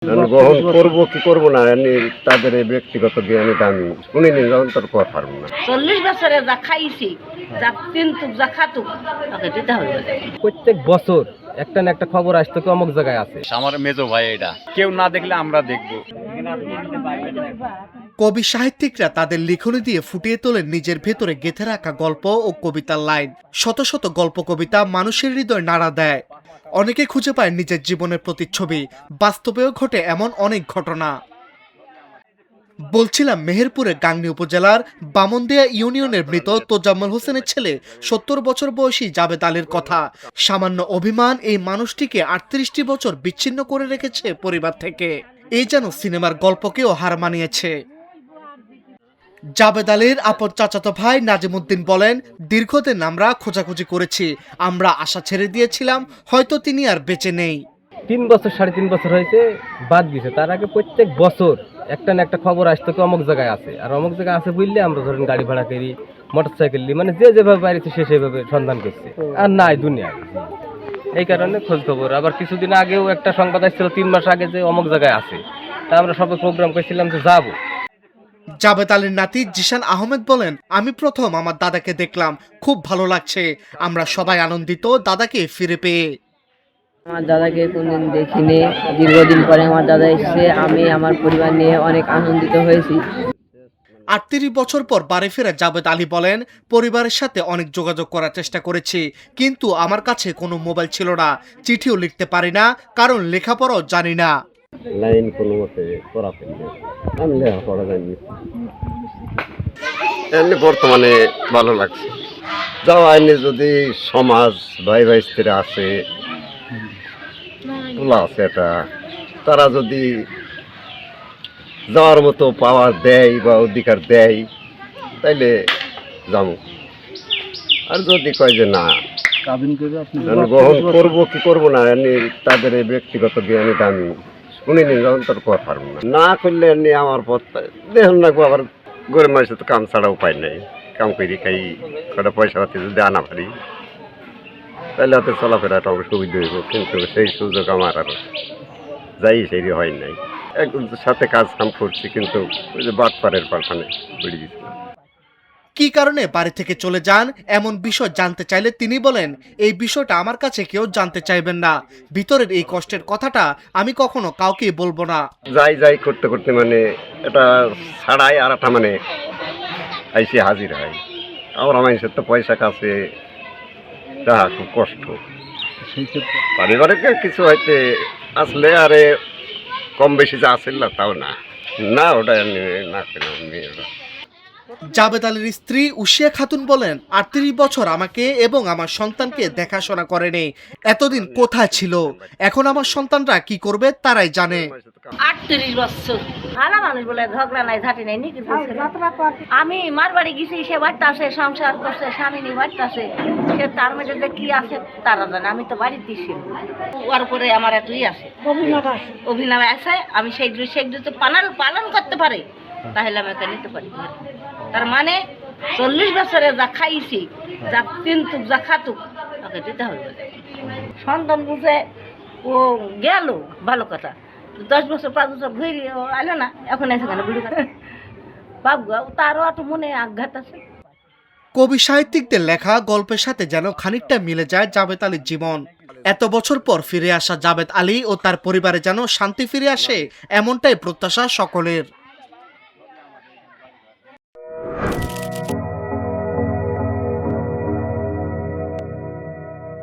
গ্রহণ করবো কি করবো না তাদের এই ব্যক্তিগত জ্ঞানীটা আমি শুনিনি, অন্তর কথা পারবো না। 40 বছরে যা খাইছি, যা কিন্তু যা খাতুক তাকে দিতে হবে। প্রত্যেক বছর একটা না একটা খবর আসতো কি অমুক জায়গায় আছে। আমার মেজো ভাই, এটা কেউ না দেখলে আমরা দেখবো। কবি সাহিত্যিকরা তাদের লিখনী দিয়ে ফুটিয়ে তোলেন নিজের ভেতরে গেঁথে রাখা গল্প ও কবিতার লাইন। শত শত গল্প কবিতা মানুষের হৃদয় নাড়া দেয়। অনেকে খুঁজে পায় নিজের জীবনের প্রতিচ্ছবি। বাস্তবেও ঘটে এমন অনেক ঘটনা। বলছিলাম মেহেরপুরের গাংনী উপজেলার বামনদিয়া ইউনিয়নের মৃত তোজাম্মল হোসেনের ছেলে 70 বছর বয়সী জাবেদ আলীর কথা। সামান্য অভিমান এই মানুষটিকে 38টি বছর বিচ্ছিন্ন করে রেখেছে পরিবার থেকে। এই যেন সিনেমার গল্পকেও হার মানিয়েছে। জাবেদ আলীর আপন চাচাতো ভাই নাজিমুদ্দিন বলেন, দীর্ঘদিন আমরা খোঁজাখুঁজি করেছি, আমরা আশা ছেড়ে দিয়েছিলাম হয়তো তিনি আর বেঁচে নেই। 3 বছর 3.5 বছর হয়েছে বাদ গেছে। তার আগে প্রত্যেক বছর একটা না একটা খবর আসতো কি অমুক জায়গায় আছে, আর অমুক জায়গায় আছে বুঝলে আমরা ধরেন গাড়ি ভাড়া করি, মোটরসাইকেল নিই, মানে যে যেভাবে পারিছে সে সেভাবে সন্ধান করছে। আর নাই দুনিয়ায়, এই কারণে খোঁজ খবর। আবার কিছুদিন আগেও একটা সংবাদ আসছিল 3 মাস আগে যে অমুক জায়গায় আছে, তা আমরা সবাই প্রোগ্রাম করেছিলাম যে যাবো। জাবেদ আলীর নাতি জিশান আহমেদ বলেন, আমি প্রথম আমার দাদাকে দেখলাম, খুব ভালো লাগছে। আমরা সবাই আনন্দিত দাদাকে ফিরে পেয়ে। আমার দাদাকে কোনদিন দেখিনি, দীর্ঘদিন পরে আমার দাদা এসেছে। আমি আমার পরিবার নিয়ে অনেক আনন্দিত হয়েছি। 38 বছর পর বাড়ি ফেরা জাবেদ আলী বলেন, পরিবারের সাথে অনেক যোগাযোগ করার চেষ্টা করেছি, কিন্তু আমার কাছে কোনো মোবাইল ছিল না, চিঠিও লিখতে পারি না, কারণ লেখাপড়াও জানি না। লাইন কোনো মতে করা ফেলবে, আমি লেখাপড়া জানি। এমনি বর্তমানে ভালো লাগছে। যাওয়া আইনে যদি সমাজ ভাই ভাই স্ত্রী আছে, তোলা আছে, এটা তারা যদি যাওয়ার মতো পাওয়ার দেয় বা অধিকার দেয় তাইলে যাবো। আর যদি কয় যে না গ্রহণ করবো কি করবো না তাদের এই ব্যক্তিগত জ্ঞানীটা আমি শুনিনি, অন্তর কথা পারবো না। না করলে এমনি আমার পথ দেখুন না, আবার গরিব মানুষের তো কাম ছাড়া উপায় নেই। কাম করি খাই, কটা পয়সা পাতি যদি আনা পারি তাহলে হয়তো চলাফেরাটা অবশ্য সুবিধা হইব, কিন্তু সেই সুযোগ আমার আর যাই সেই হয় নাই। একজনের সাথে কাজ কাম করছি, কিন্তু ওই যে বাটপাড়ের পাল্টানে পড়ে গেছিলাম। কি কারণে বাড়ি থেকে চলে যান এমন বিষয় জানতে চাইলে তিনি বলেন, এই বিষয়টা আমার কাছে কেউ জানতে চাইবেন না। ভিতরের এই কষ্টের কথাটা আমি কখনো কাউকে বলবো না। যাই যাই করতে করতে মানে এটা ছাড়াই আর একটা মানে আইসি হাজির হয়। আমার মানুষের তো পয়সা কাছে দেখা খুব কষ্ট। পারিবারিক কিছু হইতে আসলে আরে কম বেশি যা আসেন না, তাও না না ওটা না মেয়েরা। জাবেদ আলীর স্ত্রী উশিয়া খাতুন বলেন, 38 বছর আমাকে এবং আমার সন্তানকে দেখাশোনা করেনি। এতদিন কোথায় ছিল? এখন আমার সন্তানরা কি করবে তারাই জানে। 38 বছর ভালো মানুষ বলে ঝগড়া নাই, ঝাঁটি নাই, নাকি আমি মার বাড়ি গেছি, সে বাড়িতে আসে, সংসার করছে, স্বামী নিয়ে বাড়িতে আসে, সে তার মধ্যে যে কি আছে তারা জানে। আমি তো বাড়িতে দিছি, ওর উপরে আমার এতই আছে অভিনয় আছে। আমি সেই যদি পালন করতে পারি তাহলে আমি এটা নিতে পারি। তার মানে 40 বছরে যা খাইছি, যা কিন্তু যা খাতুক তাকে দিতে হবে। সন্তান বুঝে ও গেল ভালো কথা, 10 বছর 5 বছর ঘুরে আলো না, এখন এসে কেন বুড়ি কথা বাবু, তারও একটু মনে আঘাত আছে। কবি সাহিত্যিকদের লেখা গল্পের সাথে যেন খানিকটা মিলে যায় জাবেদ আলীর জীবন। এত বছর পর ফিরে আসা জাবেদ আলী ও তার পরিবারে যেন শান্তি ফিরে আসে, এমনটাই প্রত্যাশা সকলের।